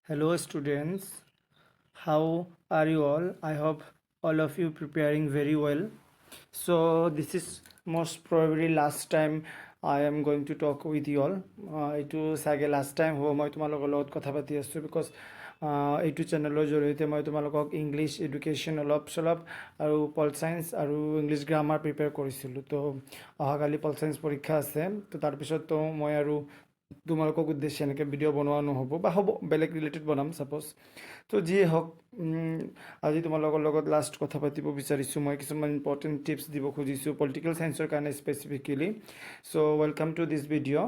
Hello students, how are you all? I hope all of you preparing very well. So this is most probably last time I am going to talk with you all. এইটো চাগে last time হ'ব মই তোমালোকৰ লগত কথা পাতি আছোঁ because এইটো চেনেলৰ জৰিয়তে মই তোমালোকক ইংলিছ এডুকেশ্যন অলপ চলপ আৰু পল চায়েন্স আৰু ইংলিছ গ্ৰামাৰ প্ৰিপেয়াৰ কৰিছিলোঁ তো অহাকালি পল চায়েন্স পৰীক্ষা আছে তো তাৰপিছততো মই আৰু তোমালোকক উদ্দেশ্যে এনেকৈ ভিডিঅ' বনোৱা নহ'ব বা হ'ব বেলেগ ৰিলেটেড বনাম ছাপ'জ তো যিয়ে হওক আজি তোমালোকৰ লগত লাষ্ট কথা পাতিব বিচাৰিছোঁ মই কিছুমান ইম্পৰ্টেণ্ট টিপছ দিব খুজিছোঁ পলিটিকেল চায়েন্সৰ কাৰণে specifically so' welcome to this video'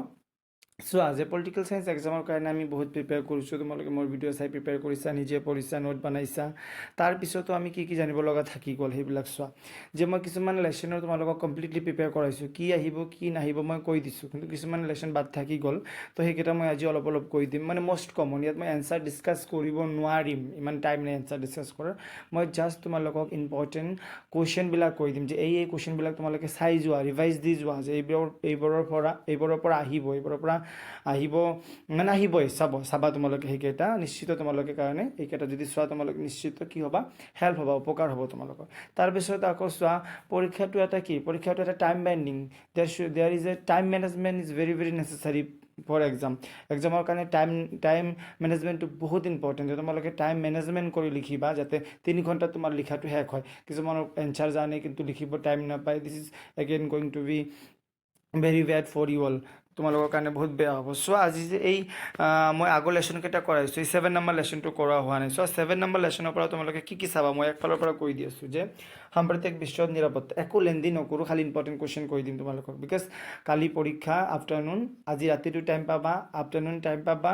so' আজি পলিটিকেল চায়েন্স এক্সামৰ কাৰণে আমি বহুত প্ৰিপেয়াৰ কৰিছোঁ তোমালোকে মোৰ ভিডিঅ' চাই প্ৰিপেয়াৰ কৰিছা নিজে পঢ়িছা নোট বনাইছা তাৰপিছতো আমি কি জানিব লগা থাকি গ'ল সেইবিলাক চোৱা যে মই কিছুমান লেচনৰ তোমালোকক কমপ্লিটলি প্ৰিপেয়াৰ কৰাইছোঁ কি আহিব কি নাহিব মই কৈ দিছোঁ কিন্তু কিছুমান লেচন বাদ থাকি গ'ল তো সেইকেইটা মই আজি অলপ কৈ দিম মানে মষ্ট কমন ইয়াত মই এনচাৰ ডিছকাছ কৰিব নোৱাৰিম ইমান টাইম নাই এনচাৰ ডিছকাছ কৰাৰ মই জাষ্ট তোমালোকক ইম্পৰ্টেণ্ট কুৱেশ্যনবিলাক কৈ দিম যে এই কুৱেশ্যনবিলাক তোমালোকে চাই যোৱা ৰিভাইজ দি যোৱা যে এইবোৰৰ পৰা আহিব মানে আহিবই চাবা তোমালোকে সেইকেইটা নিশ্চিত তোমালোকে কাৰণে এইকেইটা যদি চোৱা তোমালোকে নিশ্চিত কি হ'বা হেল্প হ'ব উপকাৰ হ'ব তোমালোকৰ তাৰপিছত আকৌ চোৱা পৰীক্ষাটো এটা time binding there is a time management is very very necessary for এক্সামৰ কাৰণে টাইম মেনেজমেণ্টটো বহুত ইম্পৰ্টেণ্ট তোমালোকে টাইম মেনেজমেণ্ট কৰি লিখিবা যাতে 3 ঘণ্টাত তোমাৰ লিখাটো শেষ হয় কিছুমানৰ এনচাৰ জানে কিন্তু লিখিব টাইম নাপায় this is again going to be very bad for you all তোমালোকৰ কাৰণে বহুত বেয়া হ'ব চ' আজি যে এই মই আগৰ লেচনকেইটা কৰাইছোঁ এই 7 নম্বৰ লেচনটো কৰা হোৱা নাই চ' 7 নম্বৰ লেচনৰ পৰা তোমালোকে কি চাবা মই একফালৰ পৰা কৈ দি আছোঁ যে সাম্প্ৰতিক বিশ্বত নিৰাপত্তা একো লেন্দি নকৰোঁ খালি ইম্পৰ্টেণ্ট কুৱেশ্যন কৈ দিম তোমালোকক বিকজ কালি পৰীক্ষা আফটাৰনুন আজি ৰাতিটো টাইম পাবা আফটাৰনুন টাইম পাবা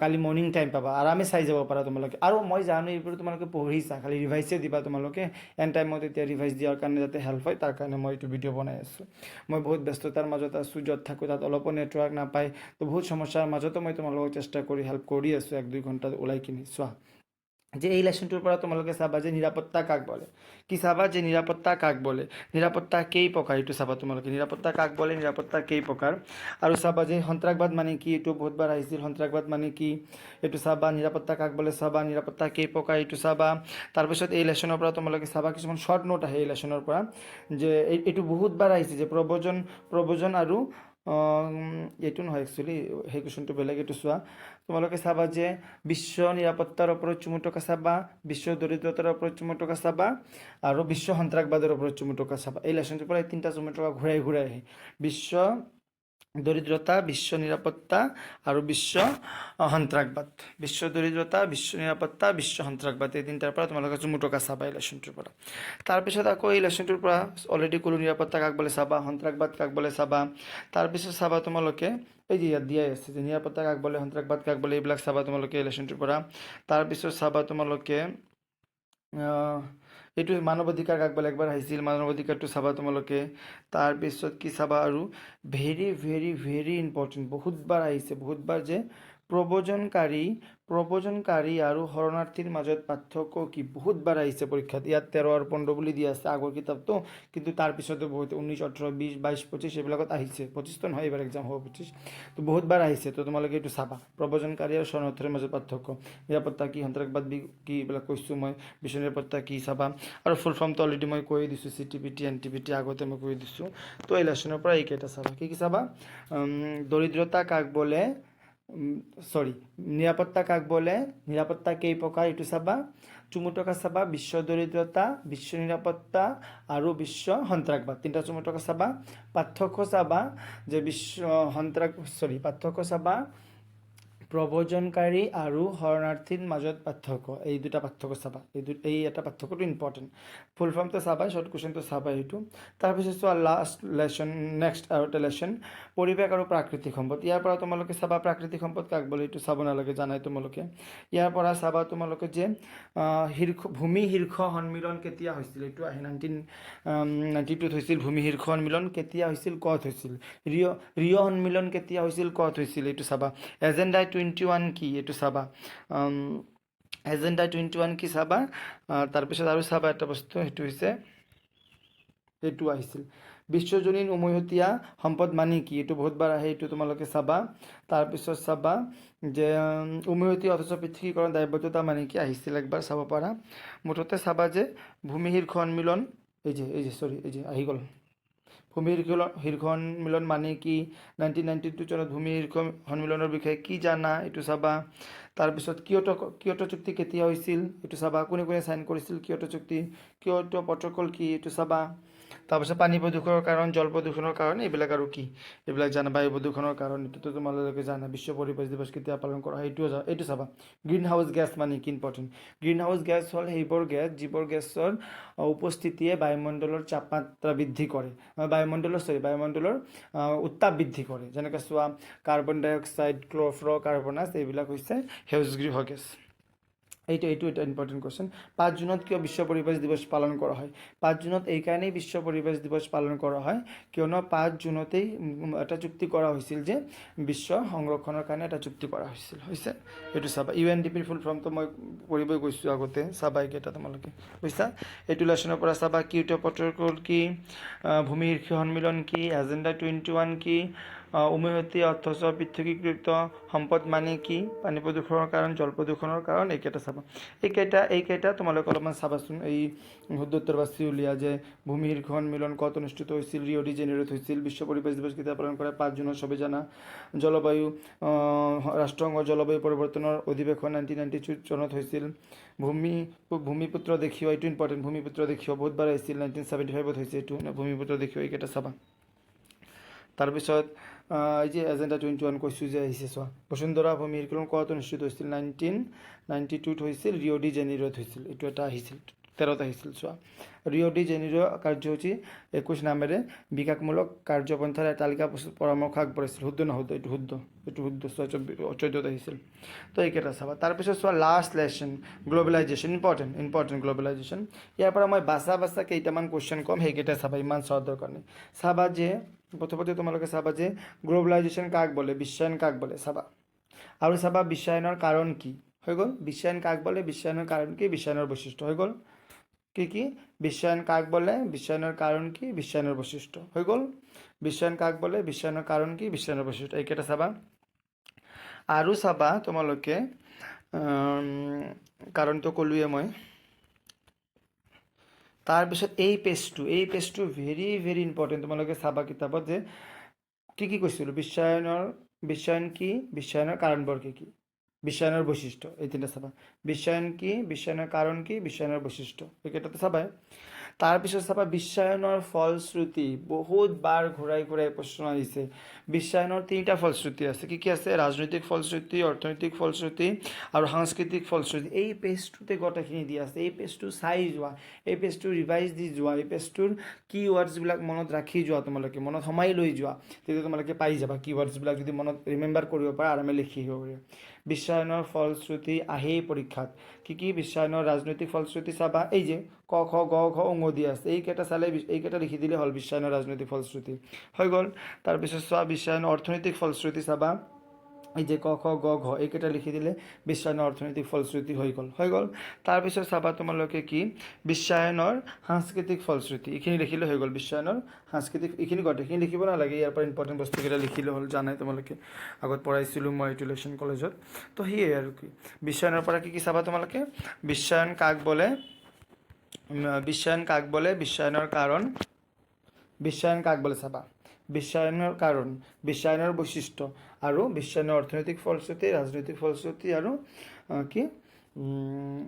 কালি মৰ্ণিং টাইম পাবা আৰামে চাই যাব পাৰা তোমালোকে আৰু মই জানো এইবোৰ তোমালোকে পঢ়িছা খালি ৰিভাইজে দিবা তোমালোকে এন টাইমত এতিয়া ৰিভাইজ দিয়াৰ কাৰণে যাতে হেল্প হয় তাৰ কাৰণে মই এইটো ভিডিঅ' বনাই আছোঁ মই বহুত ব্যস্ততাৰ মাজত আছোঁ য'ত থাকোঁ তাত অলপো নেটৱৰ্ক নাপায় তো বহুত সমস্যাৰ মাজতো মই তোমালোকক চেষ্টা কৰি হেল্প কৰি আছোঁ 1-2 ঘণ্টা ওলাই কিনি চোৱা যে এই লেচনটোৰ পৰা তোমালোকে চাবা যে নিৰাপত্তা কাক বলে কি চাবা যে নিৰাপত্তা কাক বলে নিৰাপত্তা কেই প্ৰকাৰ এইটো চাবা তোমালোকে নিৰাপত্তা কাক বলে নিৰাপত্তা কেই প্ৰকাৰ আৰু চাবা যে সন্ত্ৰাসবাদ মানে কি এইটো বহুতবাৰ আহিছিল সন্ত্ৰাসবাদ মানে কি এইটো চাবা নিৰাপত্তা কাক বলে চাবা নিৰাপত্তা কেই প্ৰকাৰ এইটো চাবা তাৰপিছত এই লেচনৰ পৰা তোমালোকে চাবা কিছুমান শ্বৰ্ট নোট আহে এই লেচনৰ পৰা যে এইটো বহুতবাৰ আহিছে যে প্ৰব্ৰজন আৰু এইটো নহয় একচুৱেলি সেই কুৱেশ্যনটো বেলেগ এইটো চোৱা তোমালোকে চাবা যে বিশ্ব নিৰাপত্তাৰ ওপৰত চুমু টকা চাবা বিশ্ব দৰিদ্ৰতাৰ ওপৰত চুমু টকা চাবা আৰু বিশ্ব সন্ত্ৰাসবাদৰ ওপৰত চুমু টকা চাবা এই লেচনটোৰ পৰা এই 3টা চুমু টকা ঘূৰাই আহে বিশ্ব দৰিদ্ৰতা বিশ্ব নিৰাপত্তা আৰু বিশ্ব সন্ত্ৰাসবাদ বিশ্ব দৰিদ্ৰতা বিশ্ব নিৰাপত্তা বিশ্ব সন্ত্ৰাসবাদ এই 3টাৰ পৰা তোমালোকে চুমু টকা চাবা এই লেচনটোৰ পৰা তাৰপিছত আকৌ এই লেচনটোৰ পৰা অলৰেডি ক'লো নিৰাপত্তা কাক বলে চাবা সন্ত্ৰাসবাদ কাক বলে চাবা তাৰপিছত চাবা তোমালোকে এই যে ইয়াত দিয়াই আছে যে নিৰাপত্তা কাক বলে সন্ত্ৰাসবাদ কাক বলে এইবিলাক চাবা তোমালোকে এই লেচনটোৰ পৰা তাৰপিছত চাবা তোমালোকে এইটো মানৱ অধিকাৰ কাক বলে একবাৰ আহিছিল মানৱ অধিকাৰটো চাবা তোমালোকে তাৰপিছত কি চাবা আৰু ভেৰি ভেৰি ভেৰি ইম্পৰ্টেণ্ট বহুতবাৰ আহিছে বহুতবাৰ যে প্ৰব্ৰজনকাৰী আৰু শৰণাৰ্থীৰ মাজত পাৰ্থক্য কি বহুতবাৰ আহিছে পৰীক্ষাত ইয়াত 13 আৰু 15 বুলি দিয়া আছে আগৰ কিতাপটো কিন্তু তাৰপিছতো বহুত 19 18 20 22 25 এইবিলাকত আহিছে 25তো নহয় এইবাৰ এক্সাম হ'ব 25 তো বহুতবাৰ আহিছে তো তোমালোকে এইটো চাবা প্ৰব্ৰজনকাৰী আৰু শৰণাৰ্থীৰ মাজত পাৰ্থক্য নিৰাপত্তা কি সন্ত্ৰাসবাদ কি এইবিলাক কৈছোঁ মই বিশ্ব নিৰাপত্তা কি চাবা আৰু ফুল ফৰ্মটো অলৰেডি মই কৈ দিছোঁ CTBT NTBT আগতে মই কৈ দিছোঁ তো এই লেচনৰ পৰা এইকেইটা চাবা কি চাবা দৰিদ্ৰতা কাক বলে নিৰাপত্তা কাক বলে নিৰাপত্তা কেই প্ৰকাৰ এইটো চাবা চুমু টকা চাবা বিশ্ব দৰিদ্ৰতা বিশ্ব নিৰাপত্তা আৰু বিশ্ব সন্ত্ৰাসবাদ 3টা চুমু টকা চাবা পাৰ্থক্য চাবা যে পাৰ্থক্য চাবা প্ৰব্ৰজনকাৰী আৰু শৰণাৰ্থীৰ মাজত পাৰ্থক্য এই 2টা পাৰ্থক্য চাবা এই এটা পাৰ্থক্যটো ইম্পৰ্টেণ্ট ফুল ফৰ্মটো চাবা শ্বৰ্ট কুৱেশ্যনটো চাবা এইটো তাৰপিছত চোৱা লাষ্ট লেচন নেক্সট আৰু এটা লেচন পৰিৱেশ আৰু প্ৰাকৃতিক সম্পদ ইয়াৰ পৰা তোমালোকে চাবা প্ৰাকৃতিক সম্পদ কাক বলে এইটো চাব নালাগে জানাই তোমালোকে ইয়াৰ পৰা চাবা তোমালোকে যে ভূমি শীৰ্ষ সন্মিলন কেতিয়া হৈছিল এইটো আহে 1992 হৈছিল ভূমি শীৰ্ষ সন্মিলন কেতিয়া হৈছিল ক'ত হৈছিল ৰিঅ' সন্মিলন কেতিয়া হৈছিল ক'ত হৈছিল এইটো চাবা এজেণ্ডা 21 কি এইটো চাবা এজেণ্ডা 21 কি চাবা তাৰপিছত আৰু চাবা এটা বস্তু সেইটো হৈছে এইটো আহিছিল বিশ্বজনীন উমৈহতীয়া সম্পদ মানে কি, এইটো বহুতবাৰ আহে, এইটো তোমালোকে চাবা। তাৰপিছত চাবা যে উমৈহতীয়া অথচ পৃথকীকৰণ দায়বদ্ধতা মানে কি, আহিছিল একবাৰ চাব পাৰা। মুঠতে চাবা যে ভূমি শীৰ্ষ সন্মিলন, এই যে আহি গ'ল। ভূমিৰ শীৰ্ষ সন্মিলন মানে কি, 1992 চনত ভূমি শীৰ্ষ সন্মিলনৰ বিষয়ে কি জানা, এইটো চাবা। তাৰপিছত কিয়োটো চুক্তি কেতিয়া হৈছিল, এইটো চাবা। কোনে কোনে চাইন কৰিছিল কিয়োটো চুক্তি, কিয়োটো প্ৰট'কল কি, এইটো চাবা। তাৰপিছত পানী প্ৰদূষণৰ কাৰণ, জল প্ৰদূষণৰ কাৰণ, এইবিলাক আৰু কি, এইবিলাক জানা। বায়ু প্ৰদূষণৰ কাৰণ, এইটোতো তোমালোকে জানা। বিশ্ব পৰিৱেশ দিৱস কেতিয়া পালন কৰা হয়, এইটো চাবা। গ্ৰীণ হাউচ গেছ মানে কি, ইম্পৰ্টেণ্ট। গ্ৰীণ হাউচ গেছ হ'ল সেইবোৰ গেছ যিবোৰ গেছৰ উপস্থিতিয়ে বায়ুমণ্ডলৰ তাপমাত্ৰা বৃদ্ধি কৰে, বায়ুমণ্ডলৰ উত্তাপ বৃদ্ধি কৰে। যেনেকৈ চোৱা, কাৰ্বন ডাই অক্সাইড, ক্ল'ৰ'ফ্ল'কাৰ্বনাছ, এইবিলাক হৈছে সেউজগৃহ গেছ। এইটো এটা ইম্পৰ্টেণ্ট কুৱেশ্যন। 5 জুনত কিয় বিশ্ব পৰিৱেশ দিৱস পালন কৰা হয়? 5 জুনত এইকাৰণেই বিশ্ব পৰিৱেশ দিৱস পালন কৰা হয় কিয়নো 5 জুনতেই এটা চুক্তি কৰা হৈছিল যে বিশ্ব সংৰক্ষণৰ কাৰণে এটা চুক্তি কৰা হৈছে। এইটো চাবা। UNDPৰ ফুল ফৰ্মটো মই পঢ়িবই গৈছোঁ আগতে, চাবা এইকেইটা তোমালোকে বুজিছা। এইটো লেচনৰ পৰা চাবা। কিয়োটো প্ৰট'কল কি, ভূমি শীৰ্ষ সন্মিলন কি, এজেণ্ডা 21 কি, উমৈহতীয়া অথচ পৃথকীকৃত সম্পদ মানে কি, পানী প্ৰদূষণৰ কাৰণ, জল প্ৰদূষণৰ কাৰণ, এইকেইটা চাবা। এইকেইটা তোমালোকে অলপমান চাবাচোন। এই শুদ্ধোত্তৰ বাছি উলিয়া যে ভূমি শীৰ্ষ সন্মিলন ক'ত অনুষ্ঠিত হৈছিল, ৰিঅ' ডি জেনেৰোত হৈছিল। বিশ্ব পৰিৱেশ দিৱস কেতিয়া পালন কৰে, 5 জুনত, সবে জানা। জলবায়ু ৰাষ্ট্ৰসংঘৰ জলবায়ু পৰিৱৰ্তনৰ অধিৱেশন 1992 চনত হৈছিল। ভূমিপুত্ৰ দেখিও, এইটো ইম্পৰ্টেণ্ট। ভূমিপুত্ৰ দেখিও বহুতবাৰ আহিছিল, 1975 হৈছে এইটো। ভূমিপুত্ৰ দেখিও, এইকেইটা চাবা। তাৰপিছত এই যে এজেণ্ডা 21 কৈছোঁ যে আহিছে, চোৱা। বসুন্ধৰা ভূমি শীৰ্ষণ ক'ত অনুষ্ঠিত হৈছিল, 1992 হৈছিল, ৰিঅ' ডি জেনেৰোত হৈছিল। এইটো এটা আহিছিল, 13ত আহিছিল, চোৱা। ৰিঅ' ডি জেনেৰো কাৰ্যসূচী 21 নামেৰে বিকাশমূলক কাৰ্যপন্থাৰ তালিকা প্ৰস্তুত পৰামৰ্শ আগবঢ়াইছিল। শুদ্ধ, এইটো শুদ্ধ, চোৱা। 14ত আহিছিল। তো এইকেইটা চাবা। তাৰপিছত চোৱা, last lesson globalisation, important globalisation. ইয়াৰ পৰা মই বাছা কেইটামান কুৱেশ্যন ক'ম, সেইকেইটা চাবা, ইমান চোৱাৰ দৰকাৰ নাই। চাবা যে প্ৰথমতে তোমালোকে চাবা যে গ্ল'বেলাইজেশ্যন কাক বোলে, বিশ্বায়ন কাক বোলে, চাবা। আৰু চাবা বিশ্বায়নৰ কাৰণ কি, হৈ গ'ল। বিশ্বায়ন কাক বোলে, বিশ্বায়নৰ কাৰণ কি, বিশ্বায়নৰ বৈশিষ্ট্য, হৈ গ'ল। কি বিশ্বায়ন কাক বোলে, বিশ্বায়নৰ কাৰণ কি, বিশ্বায়নৰ বৈশিষ্ট্য, হৈ গ'ল। বিশ্বায়ন কাক বোলে, বিশ্বায়নৰ কাৰণ কি, বিশ্বায়নৰ বৈশিষ্ট্য, এইকেইটা চাবা। আৰু চাবা তোমালোকে, কাৰণটো ক'লোৱে মই। তাৰপিছত এই পেজটো ভেৰি ইম্পৰ্টেণ্ট। তোমালোকে চাবা কিতাপত যে কি কৈছিলোঁ, বিশ্বায়ন কি, বিশ্বায়নৰ কাৰণবোৰ কি, বিশ্বায়নৰ বৈশিষ্ট্য, এই তিনিটা চাবা। বিশ্বায়ন কি, বিশ্বায়নৰ কাৰণ কি, বিশ্বায়নৰ বৈশিষ্ট্য, এইকেইটাতো চাবাই। তাৰপিছত চাবা বিশ্বায়নৰ ফলশ্ৰুতি, বহুত বাৰ ঘূৰাই প্ৰশ্ন আহিছে। বিশ্বায়নৰ 3টা ফলশ্ৰুতি আছে। কি আছে? ৰাজনৈতিক ফলশ্ৰুতি, অৰ্থনৈতিক ফলশ্ৰুতি আৰু সাংস্কৃতিক ফলশ্ৰুতি। এই পেজটোতে গোটেইখিনি দিয়া আছে। এই পেজটো চাই যোৱা, এই পেজটো ৰিভাইজ দি যোৱা, এই পেজটোৰ কিৱৰ্ডছবিলাক মনত ৰাখি যোৱা, তোমালোকে মনত সোমাই লৈ যোৱা, তেতিয়া তোমালোকে পাই যাবা। কিৱৰ্ডছবিলাক যদি মনত ৰিমেম্বাৰ কৰিব পাৰা, আৰামে লিখি আহিব পাৰি। বিশ্বায়নৰ ফলশ্ৰুতি আহেই পৰীক্ষাত। কি বিশ্বায়নৰ ৰাজনৈতিক ফলশ্ৰুতি চাবা। এই যে ক, খ, গ, ঘ, ঙ দিয়া আছে, এইকেইটা চালে, এইকেইটা লিখি দিলে হ'ল বিশ্বায়নৰ ৰাজনৈতিক ফলশ্ৰুতি, হৈ গ'ল। তাৰপিছত চোৱা, বিশ্বায়নৰ অৰ্থনৈতিক ফলশ্ৰুতি চাবা। এই যে ক, খ, গ, ঘ, এইকেইটা লিখি দিলে বিশ্বায়নৰ অৰ্থনৈতিক ফলশ্ৰুতি হৈ গ'ল। তাৰপিছত চাবা তোমালোকে কি বিশ্বায়নৰ সাংস্কৃতিক ফলশ্ৰুতি, এইখিনি লিখিলে হৈ গ'ল। বিশ্বায়নৰ সাংস্কৃতিক, এইখিনি গোটেইখিনি লিখিব নালাগে, ইয়াৰ পৰা ইম্পৰ্টেণ্ট বস্তুকেইটা লিখিলে হ'ল, জানাই তোমালোকে, আগত পঢ়াইছিলোঁ মই এইটো লেচন কলেজত। তো সেয়াই আৰু কি বিশ্বায়নৰ পৰা কি চাবা তোমালোকে। বিশ্বায়ন কাক বোলে, বিশ্বায়নৰ কাৰণ, বিশ্বায়ন কাক বোলে চাবা। বিশ্বায়নৰ কাৰণ, বিশ্বায়নৰ বৈশিষ্ট্য আৰু বিশ্বায়নৰ অৰ্থনৈতিক ফলশ্ৰুতি, ৰাজনৈতিক ফলশ্ৰুতি আৰু কি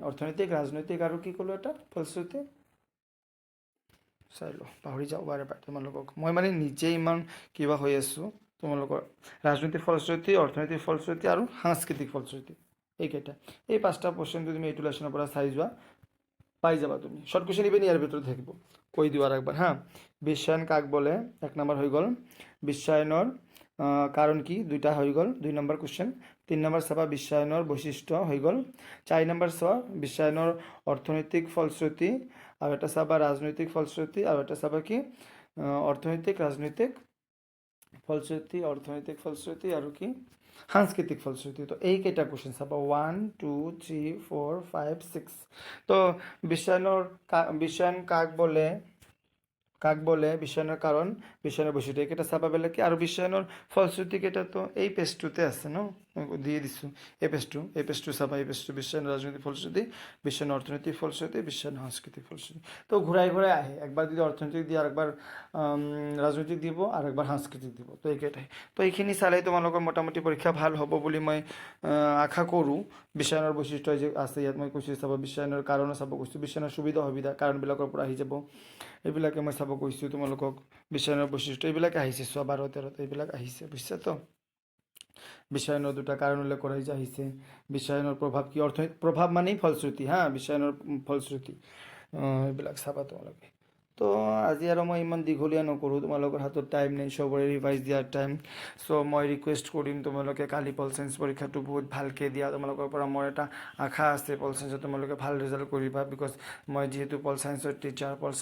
অৰ্থনৈতিক, ৰাজনৈতিক আৰু কি ক'লোঁ এটা ফলশ্ৰুতি, চাই লওঁ, পাহৰি যাওঁ বাৰে বাৰে তোমালোকক। মই মানে নিজে ইমান কিবা হৈ আছোঁ। তোমালোকৰ ৰাজনৈতিক ফলশ্ৰুতি, অৰ্থনৈতিক ফলশ্ৰুতি আৰু সাংস্কৃতিক ফলশ্ৰুতি, এইকেইটা। এই 5টা কুৱেশ্যনটো তুমি এইটো লেচনৰ পৰা চাই যোৱা, পাই যাবা তুমি। শৰ্ট কুৱেশ্যন ইভেন ইয়াৰ ভিতৰত থাকিব, কৈ দিওঁ আৰু একবাৰ হা। বিশ্বায়ন কাক বোলে, 1 নম্বৰ হৈ গ'ল। বিশ্বায়নৰ কাৰণ কি, 2টা হৈ গ'ল, 2 নম্বৰ কুৱেশ্যন। 3 নম্বৰ চাবা বিশ্বায়নৰ বৈশিষ্ট্য, হৈ গ'ল। 4 নম্বৰ চোৱা বিশ্বায়নৰ অৰ্থনৈতিক ফলশ্ৰুতি, আৰু এটা চাবা ৰাজনৈতিক ফলশ্ৰুতি, আৰু এটা চাবা কি অৰ্থনৈতিক, ৰাজনৈতিক ফলশ্ৰুতি, অৰ্থনৈতিক ফলশ্ৰুতি আৰু কি সাংস্কৃতিক ফলশ্ৰুতি। তো এইকেইটা কুৱেশ্যন চাবা, 1, 2, 3, 4, 5, 6। তো বিশ্বায়ন কাক বোলে, কাক বলে বিশ্বায়নৰ কাৰণ বিশ্বায়নৰ বৈশিষ্ট্য এইকেইটা চাবা বেলেগ কি আৰু বিশ্বায়নৰ ফলশ্ৰুতি কেইটা তো এই পেজটোতে আছে ন মই দিয়ে দিছোঁ এই পেজটো চাবা এই পেজটো বিশ্বায়নৰ ৰাজনৈতিক ফলশ্ৰুতি বিশ্বায়নৰ অৰ্থনৈতিক ফলশ্ৰুতি বিশ্বায়নৰ সাংস্কৃতিক ফলশ্ৰুতি তো ঘূৰাই ঘূৰাই আহে একবাৰ যদি অৰ্থনৈতিক দিয়ে আৰু একবাৰ ৰাজনৈতিক দিব আৰু একবাৰ সাংস্কৃতিক দিব তো এইকেইটাই তো এইখিনি চালে তোমালোকৰ মোটামুটি পৰীক্ষা ভাল হ'ব বুলি মই আশা কৰোঁ বিশ্বায়নৰ বৈশিষ্ট্য যে আছে ইয়াত মই কৈছোঁ চাব বিশ্বায়নৰ কাৰণো চাব কৈছোঁ বিশ্বায়নৰ সুবিধা সুবিধা কাৰণবিলাকৰ পৰা আহি যাব এইবিলাকে মই চাব কৈছোঁ তোমালোকক বিশ্বায়নৰ বৈশিষ্ট্য এইবিলাকে আহিছে 12-13 এইবিলাক আহিছে বুজিছা তো বিশ্বায়নৰ দুটা কাৰণ উল্লেখ কৰা যে আহিছে বিশ্বায়নৰ প্ৰভাৱ কি অৰ্থনৈতিক প্ৰভাৱ মানেই ফলশ্ৰুতি হা বিশ্বায়নৰ ফলশ্ৰুতি এইবিলাক চাবা তোমালোকে তো আজি আৰু মই ইমান দীঘলীয়া নকৰোঁ তোমালোকৰ হাতত টাইম নাই চবৰে ৰিভাইজ দিয়াৰ টাইম চ' মই ৰিকুৱেষ্ট কৰিম তোমালোকে কালি পল চায়েন্স পৰীক্ষাটো বহুত ভালকৈ দিয়া তোমালোকৰ পৰা মোৰ এটা আশা আছে পল চায়েন্সত তোমালোকে ভাল ৰিজাল্ট কৰিবা বিকজ মই যিহেতু পল চায়েন্সৰ টিচাৰ পল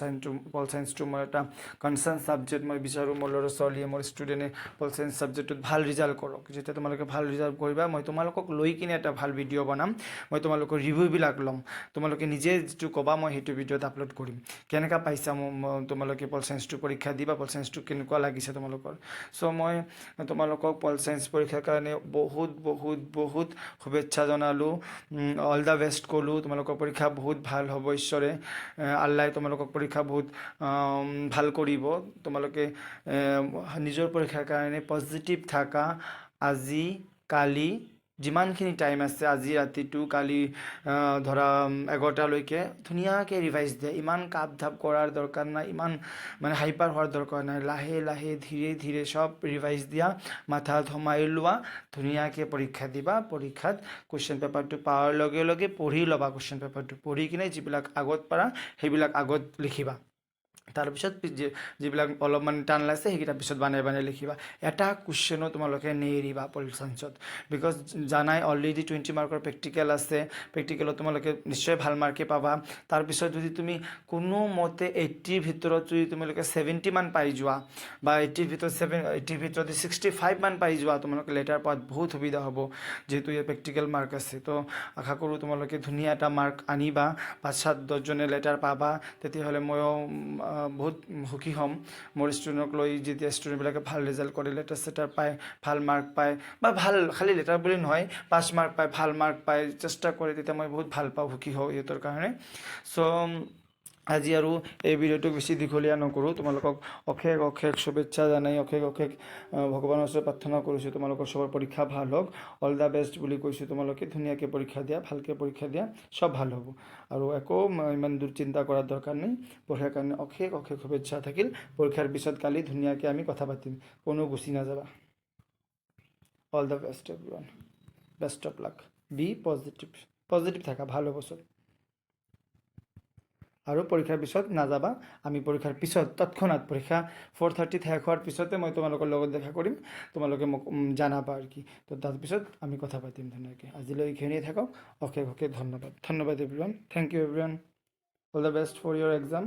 চায়েন্সটো মই এটা কনচাৰ্ণ ছাবজেক্ট মই বিচাৰোঁ মোৰ ল'ৰা ছোৱালীয়ে মোৰ ষ্টুডেণ্টে পল চায়েন্স ছাবজেক্টটোত ভাল ৰিজাল্ট কৰক যেতিয়া তোমালোকে ভাল ৰিজাল্ট কৰিবা মই তোমালোকক লৈ কিনে এটা ভাল ভিডিঅ' বনাম মই তোমালোকৰ ৰিভিউবিলাক ল'ম তোমালোকে নিজে যিটো ক'বা মই সেইটো ভিডিঅ'ত আপলোড কৰিম কেনেকুৱা পাইছা তোমালোকে পল চায়েন্সটো পৰীক্ষা দিবা পল চায়েন্সটো কেনেকুৱা লাগিছে তোমালোকৰ চ' মই তোমালোকক পল চায়েন্স পৰীক্ষাৰ কাৰণে বহুত বহুত বহুত শুভেচ্ছা জনালোঁ অল দ্য বেষ্ট ক'লোঁ তোমালোকৰ পৰীক্ষা বহুত ভাল হ'ব ঈশ্বৰে আল্লাই তোমালোকক পৰীক্ষা বহুত ভাল কৰিব তোমালোকে নিজৰ পৰীক্ষাৰ কাৰণে পজিটিভ থাকা আজি কালি যিমানখিনি টাইম আছে আজি ৰাতিটো কালি ধৰা 11টালৈকে ধুনীয়াকৈ ৰিভাইজ দিয়ে ইমান কাপ ধাপ কৰাৰ দৰকাৰ নাই ইমান মানে হাইপাৰ হোৱাৰ দৰকাৰ নাই লাহে লাহে ধীৰে ধীৰে চব ৰিভাইজ দিয়া মাথাত সোমাই লোৱা ধুনীয়াকৈ পৰীক্ষা দিবা পৰীক্ষাত কুৱেশ্যন পেপাৰটো পাৱাৰ লগে লগে পঢ়ি ল'বা কুৱেশ্যন পেপাৰটো পঢ়ি কিনে যিবিলাক আগত পাৰা সেইবিলাক আগত লিখিবা তাৰপিছত যিবিলাক অলপমান টান লাগিছে সেইকেইটা পিছত বানাই বানাই লিখিবা এটা কুৱেশ্যনো তোমালোকে নেৰিবা পল চায়েন্সত বিকজ জানাই অলৰেডি 20 মাৰ্কৰ প্ৰেক্টিকেল আছে প্ৰেক্টিকেলত তোমালোকে নিশ্চয় ভাল মাৰ্কে পাবা তাৰপিছত যদি তুমি কোনো মতে 80ৰ ভিতৰত যদি তোমালোকে 70 মান পাই যোৱা বা 80ৰ ভিতৰত 80ৰ ভিতৰত 65 মান পাই যোৱা তোমালোকে লেটাৰ পোৱাত বহুত সুবিধা হ'ব যেহেতু ইয়াত প্ৰেক্টিকেল মাৰ্ক আছে তো আশা কৰোঁ তোমালোকে ধুনীয়া এটা মাৰ্ক আনিবা 5-7-10জনে লেটাৰ পাবা তেতিয়াহ'লে ময়ো বহুত সুখী হ'ম মোৰ ষ্টুডেণ্টক লৈ যেতিয়া ষ্টুডেণ্টবিলাকে ভাল ৰিজাল্ট কৰে লেটাৰ চেটাৰ পায় ভাল মাৰ্ক পায় বা ভাল খালি লেটাৰ বুলি নহয় পাছ মাৰ্ক পায় ভাল মাৰ্ক পায় চেষ্টা কৰে তেতিয়া মই বহুত ভাল পাওঁ সুখী হওঁ ইহঁতৰ কাৰণে চ' আজি আৰু এই ভিডিঅ'টো বেছি দীঘলীয়া নকৰোঁ তোমালোকক অশেষ অশেষ শুভেচ্ছা জানাই অশেষ অশেষ ভগৱানৰ ওচৰত প্ৰাৰ্থনা কৰিছোঁ তোমালোকৰ চবৰ পৰীক্ষা ভাল হওক অল দ্য বেষ্ট বুলি কৈছোঁ তোমালোকে ধুনীয়াকৈ পৰীক্ষা দিয়া ভালকৈ পৰীক্ষা দিয়া চব ভাল হ'ব আৰু একো ইমান দূৰ চিন্তা কৰাৰ দৰকাৰ নাই পৰীক্ষাৰ কাৰণে অশেষ অশেষ শুভেচ্ছা থাকিল পৰীক্ষাৰ পিছত কালি ধুনীয়াকৈ আমি কথা পাতিম কোনো গুচি নাযাবা all the best everyone best of luck be positive থাকা ভাল হ'ব চব আৰু পৰীক্ষাৰ পিছত নাযাবা আমি পৰীক্ষাৰ পিছত তৎক্ষণাত পৰীক্ষা 4:30 শেষ হোৱাৰ পিছতে মই তোমালোকৰ লগত দেখা কৰিম তোমালোকে মোক জানাবা আৰু কি তো তাৰপিছত আমি কথা পাতিম ধুনীয়াকৈ আজিলৈ এইখিনিয়ে থাকক অশেষ অশেষ ধন্যবাদ everyone thank you everyone all the best for your exam